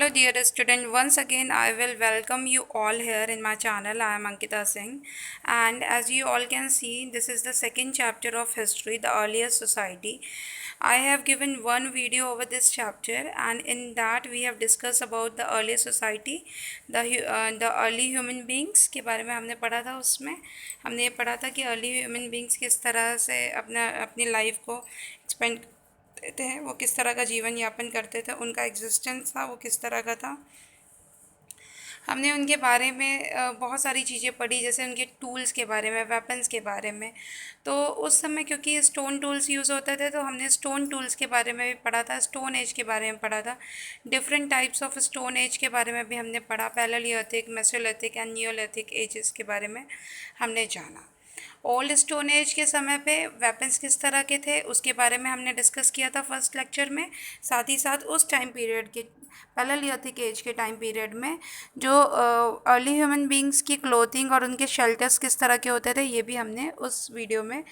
Hello dear student, once again I will welcome you all here in my channel. I am Ankita Singh, and as you all can see, this is the second chapter of history, the earliest society. I have given one video over this chapter, and in that we have discussed about the earliest society, the early human beings के बारे में हमने पढ़ा था। उसमें हमने ये पढ़ा था कि early human beings किस तरह से अपनी लाइफ को एक्सपेंड थे, वो किस तरह का जीवन यापन करते थे, उनका एग्जिस्टेंस था वो किस तरह का था। हमने उनके बारे में बहुत सारी चीज़ें पढ़ी, जैसे उनके टूल्स के बारे में, वेपन्स के बारे में। तो उस समय क्योंकि स्टोन टूल्स यूज़ होते थे, तो हमने स्टोन टूल्स के बारे में भी पढ़ा था, स्टोन एज के बारे में पढ़ा था, different types of stone age के बारे में भी हमने पढ़ा, पैलेलियोथिक, मेसोलिथिक एंड नियोलिथिक एजेस के बारे में हमने जाना। ओल्ड स्टोन एज के समय पे वेपन्स किस तरह के थे उसके बारे में हमने डिस्कस किया था फर्स्ट लेक्चर में। साथ ही साथ उस टाइम पीरियड के पैलेलियोथिक एज के टाइम पीरियड में जो अर्ली ह्यूमन बींग्स की क्लोथिंग और उनके शेल्टर्स किस तरह के होते थे, ये भी हमने उस वीडियो में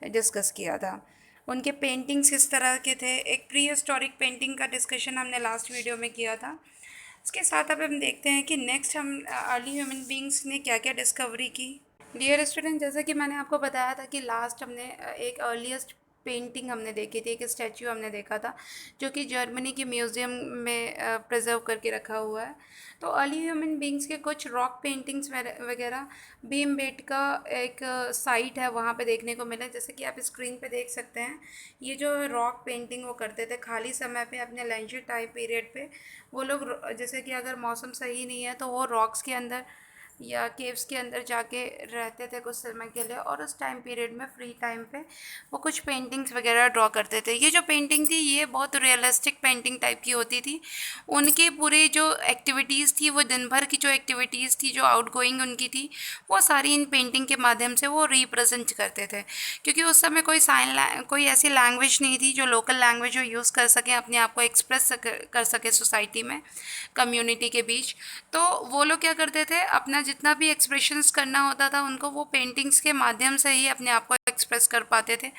डिस्कस किया था। उनके पेंटिंग्स किस तरह के थे, एक प्री हिस्टोरिक पेंटिंग का डिस्कशन हमने लास्ट वीडियो में किया था। इसके साथ अब हम देखते हैं कि नेक्स्ट हम अर्ली ह्यूमन बींग्स ने क्या क्या डिस्कवरी की। डियर स्टूडेंट, जैसा कि मैंने आपको बताया था कि लास्ट हमने एक अर्लीस्ट पेंटिंग हमने देखी थी, एक स्टैचू हमने देखा था जो कि जर्मनी के म्यूज़ियम में प्रिजर्व करके रखा हुआ है। तो अर्ली ह्यूमन बींग्स के कुछ रॉक पेंटिंग्स वगैरह भीमबेटका एक साइट है, वहाँ पे देखने को मिले। जैसे कि आप स्क्रीन पे देख सकते हैं, ये जो रॉक पेंटिंग वो करते थे खाली समय पे अपने लेंजर टाइम पीरियड पे। वो लोग जैसे कि अगर मौसम सही नहीं है तो वो रॉक्स के अंदर या केव्स के अंदर जाके रहते थे कुछ समय के लिए, और उस टाइम पीरियड में फ्री टाइम पे वो कुछ पेंटिंग्स वगैरह ड्रॉ करते थे। ये जो पेंटिंग थी ये बहुत रियलिस्टिक पेंटिंग टाइप की होती थी। उनके पूरे जो एक्टिविटीज़ थी, वो दिन भर की जो एक्टिविटीज़ थी, जो आउटगोइंग उनकी थी, वो सारी इन पेंटिंग के माध्यम से वो रिप्रेजेंट करते थे। क्योंकि उस समय कोई ऐसी लैंग्वेज नहीं थी जो लोकल लैंग्वेज जो यूज़ कर सकें, अपने आप को एक्सप्रेस कर सके सोसाइटी में, कम्युनिटी के बीच। तो वो लोग क्या करते थे, अपना जितना भी एक्सप्रेशंस करना होता था उनको वो पेंटिंग्स के माध्यम से ही अपने आप को एक्सप्रेस कर पाते थे,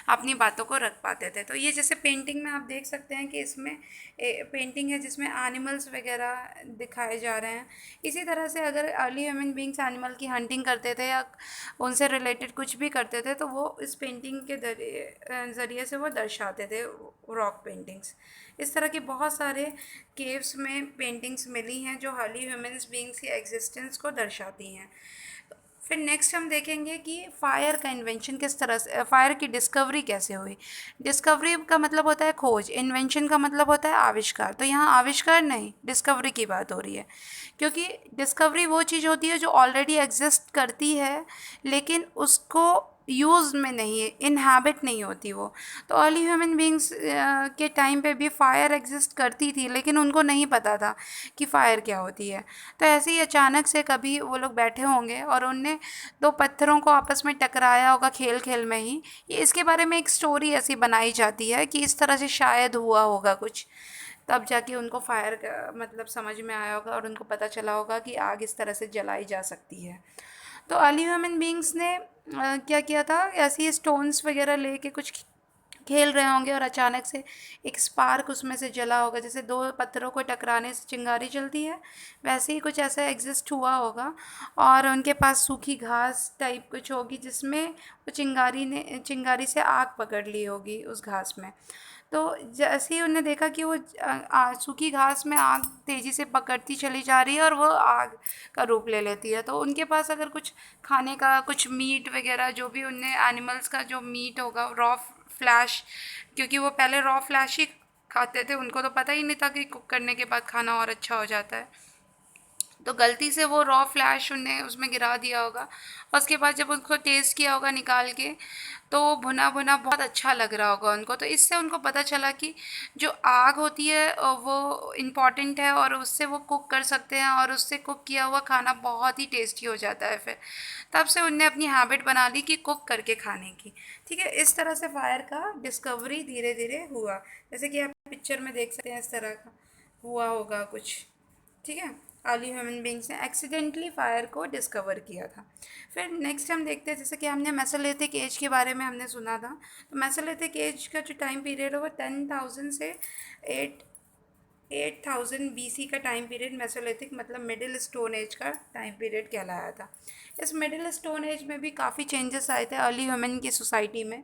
अपनी बातों को रख पाते थे। तो ये जैसे पेंटिंग में आप देख सकते हैं कि इसमें पेंटिंग है जिसमें एनिमल्स वगैरह दिखाए जा रहे हैं। इसी तरह से अगर अर्ली ह्यूमन बींग्स एनिमल की हंटिंग करते थे या उनसे रिलेटेड कुछ भी करते थे, तो वो इस पेंटिंग के ज़रिए से वो दर्शाते थे, रॉक पेंटिंग्स। इस तरह के बहुत सारे केव्स में पेंटिंग्स मिली हैं जो अर्ली ह्यूमन्स बींग्स की एग्जिस्टेंस को दर्शाती हैं। फिर नेक्स्ट हम देखेंगे कि फायर का इन्वेंशन किस तरह से, फायर की डिस्कवरी कैसे हुई। डिस्कवरी का मतलब होता है खोज, इन्वेंशन का मतलब होता है आविष्कार। तो यहाँ आविष्कार नहीं, डिस्कवरी की बात हो रही है, क्योंकि डिस्कवरी वो चीज़ होती है जो ऑलरेडी एग्जिस्ट करती है लेकिन उसको यूज़ में नहीं है, इनहैबिट नहीं होती वो। तो अर्ली ह्यूमन बींग्स के टाइम पे भी फायर एग्जिस्ट करती थी लेकिन उनको नहीं पता था कि फ़ायर क्या होती है। तो ऐसे ही अचानक से कभी वो लोग बैठे होंगे और उनने दो पत्थरों को आपस में टकराया होगा खेल खेल में ही। ये इसके बारे में एक स्टोरी ऐसी बनाई जाती है कि इस तरह से शायद हुआ होगा कुछ, तब जाके उनको फायर का मतलब समझ में आया होगा और उनको पता चला होगा कि आग इस तरह से जलाई जा सकती है। तो अर्ली ह्यूमन बींग्स ने क्या किया था, ऐसी स्टोन्स वगैरह लेके कुछ खेल रहे होंगे और अचानक से एक स्पार्क उसमें से जला होगा। जैसे दो पत्थरों को टकराने से चिंगारी जलती है, वैसे ही कुछ ऐसा एग्जिस्ट हुआ होगा। और उनके पास सूखी घास टाइप कुछ होगी जिसमें वो चिंगारी से आग पकड़ ली होगी उस घास में। तो जैसे ही उन्हें देखा कि वो सूखी घास में आग तेज़ी से पकड़ती चली जा रही है और वो आग का रूप ले लेती है, तो उनके पास अगर कुछ खाने का, कुछ मीट वगैरह, जो भी उनने एनिमल्स का जो मीट होगा, रॉ फ्लैश, क्योंकि वो पहले रॉ फ्लैश ही खाते थे, उनको तो पता ही नहीं था कि कुक करने के बाद खाना और अच्छा हो जाता है। तो गलती से वो रॉ फ्लैश उनने उसमें गिरा दिया होगा, और उसके बाद जब उसको टेस्ट किया होगा निकाल के, तो वो भुना भुना बहुत अच्छा लग रहा होगा उनको। तो इससे उनको पता चला कि जो आग होती है वो इम्पॉर्टेंट है और उससे वो कुक कर सकते हैं और उससे कुक किया हुआ खाना बहुत ही टेस्टी हो जाता है। फिर तब से उनने अपनी हैबिट बना ली कि कुक करके खाने की। ठीक है, इस तरह से फायर का डिस्कवरी धीरे धीरे हुआ, जैसे कि आप पिक्चर में देख सकते हैं इस तरह का हुआ होगा कुछ। ठीक है, अर्ली ह्यूमन बींग्स ने एक्सीडेंटली फायर को डिस्कवर किया था। फिर नेक्स्ट हम देखते हैं, जैसे कि हमने मेसोलिथिक एज के बारे में हमने सुना था। तो मेसोलिथिक एज का जो टाइम पीरियड है वो 10,000 से 8 8000 BC का टाइम पीरियड मेसोलिथिक मतलब मिडिल स्टोन एज का टाइम पीरियड कहलाया था। इस मिडिल स्टोन एज में भी काफ़ी चेंजेस आए थे अर्ली ह्यूमन की सोसाइटी में।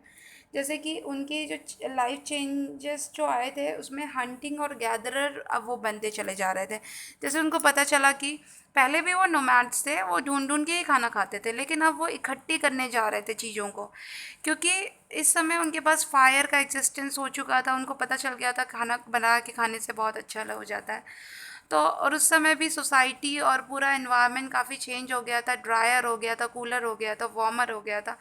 जैसे कि उनकी जो लाइफ चेंजेस जो आए थे उसमें हंटिंग और गैदरर अब वो बनते चले जा रहे थे। जैसे उनको पता चला कि पहले भी वो नोमैड्स थे, वो ढूंढ ढूंढ के ही खाना खाते थे, लेकिन अब वो इकट्ठी करने जा रहे थे चीज़ों को, क्योंकि इस समय उनके पास फायर का एग्जिस्टेंस हो चुका था। उनको पता चल गया था खाना बना के खाने से बहुत अच्छा हो जाता है। तो और उस समय भी सोसाइटी और पूरा एनवायरनमेंट काफ़ी चेंज हो गया था, ड्रायर हो गया था, कूलर हो गया था, वार्मर हो गया था।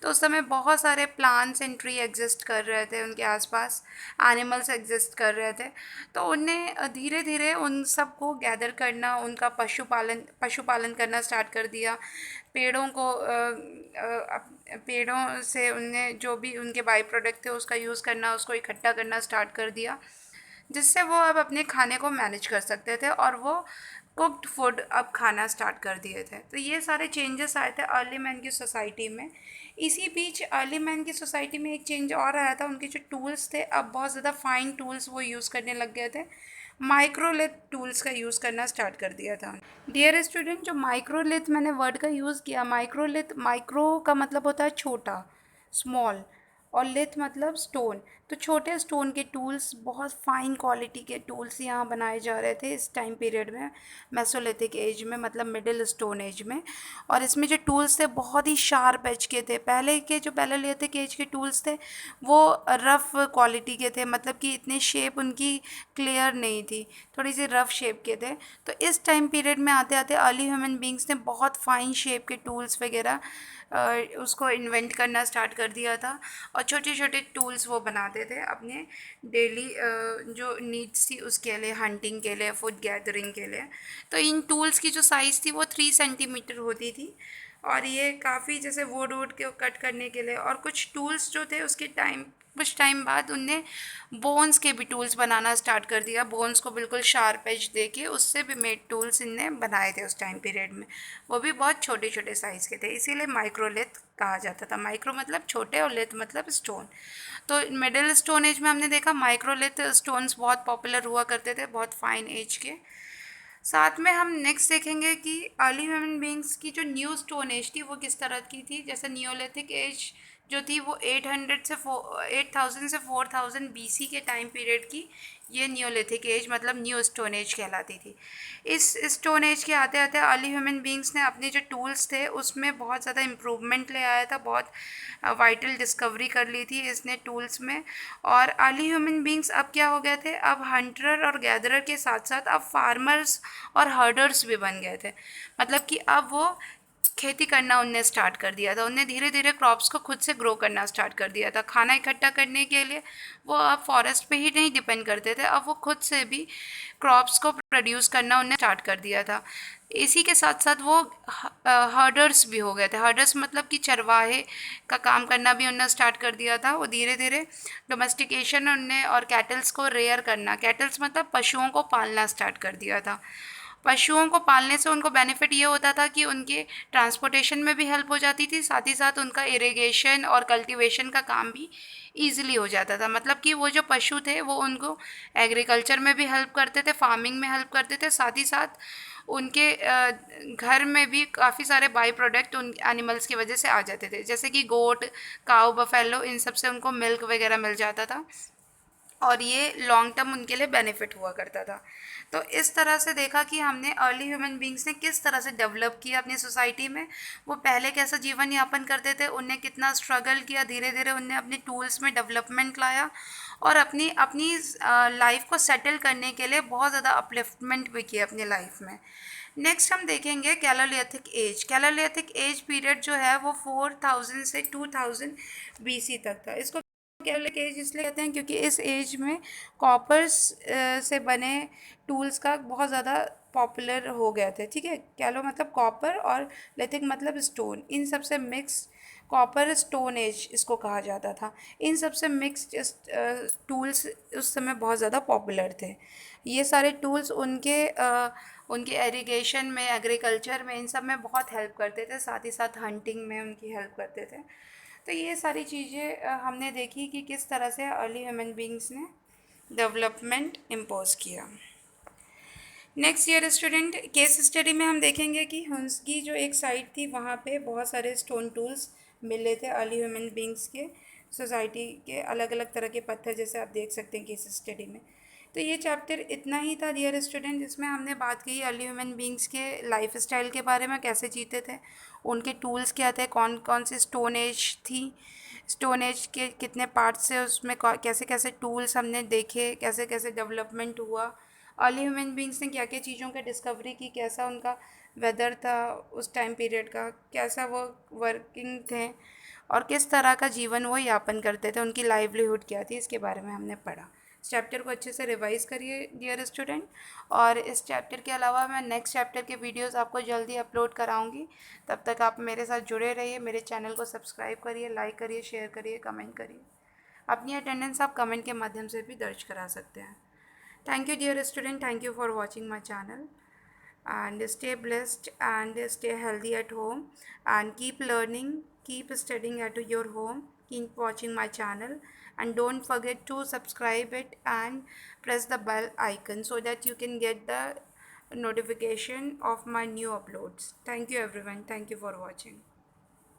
तो उस समय बहुत सारे प्लांट्स एंड ट्री एग्जिस्ट कर रहे थे उनके आसपास, एनिमल्स एग्जिस्ट कर रहे थे। तो उन्हें धीरे धीरे उन सबको गैदर करना, उनका पशुपालन करना स्टार्ट कर दिया। पेड़ों को पेड़ों से उनने जो भी उनके बाई प्रोडक्ट थे उसका यूज़ करना, उसको इकट्ठा करना स्टार्ट कर दिया, जिससे वो अब अपने खाने को मैनेज कर सकते थे और वो कुक्ड फूड अब खाना स्टार्ट कर दिए थे। तो ये सारे चेंजेस आए थे अर्ली मैन की सोसाइटी में। इसी बीच अर्ली मैन की सोसाइटी में एक चेंज और आया था, उनके जो टूल्स थे अब बहुत ज़्यादा फाइन टूल्स वो यूज़ करने लग गए थे। माइक्रोलिथ टूल्स का यूज़ करना स्टार्ट कर दिया था। डियर स्टूडेंट, जो माइक्रोलिथ मैंने वर्ड का यूज़ किया, माइक्रोलिथ, माइक्रो का मतलब होता है छोटा, स्मॉल, और लिथ मतलब स्टोन। तो छोटे स्टोन के टूल्स, बहुत फाइन क्वालिटी के टूल्स यहाँ बनाए जा रहे थे इस टाइम पीरियड में, मेसोलिथिक एज में, मतलब मिडिल स्टोन एज में। और इसमें जो टूल्स थे बहुत ही शार्प एज के थे। पहले के जो पैलेलिथिक एज के टूल्स थे वो रफ़ क्वालिटी के थे, मतलब कि इतनी शेप उनकी क्लियर नहीं थी, थोड़ी सी रफ़ शेप के थे। तो इस टाइम पीरियड में आते आते अर्ली ह्यूमन बींग्स ने बहुत फाइन शेप के टूल्स वगैरह उसको इन्वेंट करना स्टार्ट कर दिया था, और छोटे छोटे टूल्स वो बनाते थे अपने डेली जो नीड्स थी उसके लिए, हंटिंग के लिए, फूड गैदरिंग के लिए। तो इन टूल्स की जो साइज़ थी वो 3 सेंटीमीटर होती थी, और ये काफ़ी जैसे वुड वुड के कट करने के लिए। और कुछ टूल्स जो थे उसके कुछ टाइम बाद उनने बोन्स के भी टूल्स बनाना स्टार्ट कर दिया, बोन्स को बिल्कुल शार्प एज दे के उससे भी मेड टूल्स इनने बनाए थे उस टाइम पीरियड में। वो भी बहुत छोटे छोटे साइज़ के थे, इसीलिए माइक्रोलिथ कहा जाता था। माइक्रो मतलब छोटे और लिथ मतलब स्टोन। तो मिडिल स्टोन एज में हमने देखा माइक्रोलिथ स्टोन्स बहुत पॉपुलर हुआ करते थे, बहुत फाइन एज के। साथ में हम नेक्स्ट देखेंगे कि अर्ली ह्यूमन बींग्स की जो न्यू स्टोन एज थी वो किस तरह की थी। जैसे नियोलिथिक एज जो थी वो 8000 से 4000 BC के टाइम पीरियड की, ये नियोलिथिक एज मतलब न्यू स्टोन एज कहलाती थी। इस स्टोन एज के आते आते अर्ली ह्यूमन बींग्स ने अपने जो टूल्स थे उसमें बहुत ज़्यादा इम्प्रूवमेंट ले आया था, बहुत वाइटल डिस्कवरी कर ली थी इसने टूल्स में। और अर्ली ह्यूमन बींग्स अब क्या हो गए थे, अब हंटर और गैदरर के साथ साथ अब फार्मर्स और हर्डर्स भी बन गए थे। मतलब कि अब वो खेती करना उनने स्टार्ट कर दिया था, उनने धीरे धीरे क्रॉप्स को खुद से ग्रो करना स्टार्ट कर दिया था। खाना इकट्ठा करने के लिए वो अब फॉरेस्ट पे ही नहीं डिपेंड करते थे, अब वो खुद से भी क्रॉप्स को प्रोड्यूस करना उनने स्टार्ट कर दिया था। इसी के साथ साथ वो हर्डर्स भी हो गए थे। हर्डर्स मतलब कि चरवाहे का काम करना भी उनने स्टार्ट कर दिया था। वो धीरे धीरे डोमेस्टिकेशन उनने और कैटल्स को रेयर करना, कैटल्स मतलब पशुओं को पालना स्टार्ट कर दिया था। पशुओं को पालने से उनको बेनिफिट ये होता था कि उनके ट्रांसपोर्टेशन में भी हेल्प हो जाती थी, साथ ही साथ उनका इरिगेशन और कल्टीवेशन का काम भी ईजिली हो जाता था। मतलब कि वो जो पशु थे वो उनको एग्रीकल्चर में भी हेल्प करते थे, फार्मिंग में हेल्प करते थे, साथ ही साथ उनके घर में भी काफ़ी सारे बाई प्रोडक्ट उन एनिमल्स की वजह से आ जाते थे, जैसे कि गोट, काऊ, बफेलो, इन सब से उनको मिल्क वगैरह मिल जाता था, और ये लॉन्ग टर्म उनके लिए बेनिफिट हुआ करता था। तो इस तरह से देखा कि हमने अर्ली ह्यूमन बींग्स ने किस तरह से डेवलप किया अपनी सोसाइटी में, वो पहले कैसा जीवन यापन करते थे, उनने कितना स्ट्रगल किया, धीरे धीरे उनने अपने टूल्स में डेवलपमेंट लाया, और अपनी अपनी लाइफ को सेटल करने के लिए बहुत ज़्यादा अपलिफ्टमेंट भी किया अपनी लाइफ में। नेक्स्ट हम देखेंगे कैलोलिथिक एज। कैलोलिथिक एज पीरियड जो है वो 4000 से 2000 BC तक था। इसको कैलोलिथिक एज इसलिए कहते हैं क्योंकि इस एज में कॉपर्स से बने टूल्स का बहुत ज़्यादा पॉपुलर हो गए थे। ठीक है, कैलो मतलब कॉपर और लिथिक मतलब स्टोन, इन सब से मिक्स कॉपर स्टोन एज इसको कहा जाता था। इन सब से मिक्स्ड टूल्स उस समय बहुत ज़्यादा पॉपुलर थे। ये सारे टूल्स उनके एरीगेशन में, एग्रीकल्चर में, इन सब में बहुत हेल्प करते थे, साथ ही साथ हंटिंग में उनकी हेल्प करते थे। तो ये सारी चीज़ें हमने देखी कि किस तरह से अर्ली ह्यूमन बींग्स ने डेवलपमेंट इम्पोज किया। Next year student, case study में हम देखेंगे कि हुंसगी जो एक साइट थी वहाँ पे बहुत सारे स्टोन टूल्स मिले थे अर्ली ह्यूमन बींग्स के सोसाइटी के, अलग अलग तरह के पत्थर जैसे आप देख सकते हैं केस स्टडी में। तो ये चैप्टर इतना ही था डियर स्टूडेंट, जिसमें हमने बात की अर्ली ह्यूमन बींग्स के लाइफ स्टाइल के बारे में, कैसे जीते थे, उनके टूल्स क्या थे, कौन कौन सी स्टोन एज थी, स्टोन एज के कितने पार्ट्स से, उसमें कैसे कैसे टूल्स हमने देखे, कैसे कैसे डेवलपमेंट हुआ, अर्ली ह्यूमन बींग्स ने क्या क्या चीज़ों का डिस्कवरी की, कैसा उनका वेदर था उस टाइम पीरियड का, कैसा वो वर्किंग थे और किस तरह का जीवन वो यापन करते थे, उनकी लाइवलीहुड क्या थी, इसके बारे में हमने पढ़ा। इस चैप्टर को अच्छे से रिवाइज़ करिए डियर स्टूडेंट। और इस चैप्टर के अलावा मैं नेक्स्ट चैप्टर के वीडियोस आपको जल्दी अपलोड कराऊंगी। तब तक आप मेरे साथ जुड़े रहिए, मेरे चैनल को सब्सक्राइब करिए, लाइक करिए, शेयर करिए, कमेंट करिए। अपनी अटेंडेंस आप कमेंट के माध्यम से भी दर्ज करा सकते हैं। Thank you dear student, thank you for watching my channel, and stay blessed and stay healthy at home, and keep learning, keep studying at your home, keep watching my channel, and don't forget to subscribe it and press the bell icon so that you can get the notification of my new uploads. Thank you everyone, thank you for watching.